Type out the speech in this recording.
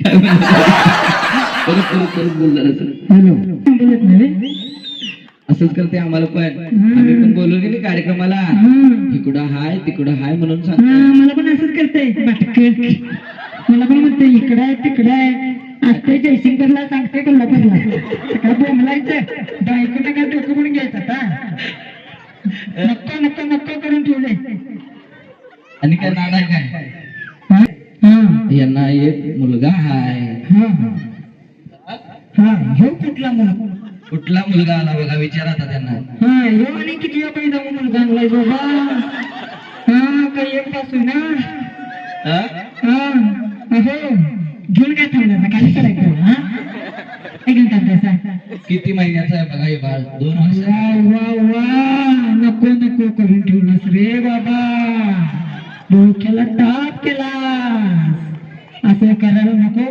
परत बोल जरा सर. हॅलो बोलत नाही असंच करते आम्हाला पण. आम्ही पण बोलू गेले कार्यक्रमाला इकडं हाय तिकडं हाय म्हणून सांगतो. मला पण असंच करते बाटक. मला पण म्हणते इकडं आहे तिकडं आहे. असते जयसिंगपूरला सांगते कोल्हापूरला. काय बोंबलायचं बायकोला काय डोकं म्हणून घ्यायचं आता. नको नको नको करून ठेवले. आणि काय नाद आहे काय? यांना एक मुलगा हाय. कुठला मुलगा? कुठला मुलगा आला बघा विचार आता त्यांना. ह्यो आणि किती वेळ जाऊ मुलगा आणलाय बाबा. काही एक पासून ना घेऊन काय थांबला काय करायचं. घेऊन थांबायचा किती महिन्याचा आहे बघा हे बाळ. 2 वर्ष. वा वा नको नको करून ठेवलास रे बाबा. डोक्याला ताप केला. असं करायला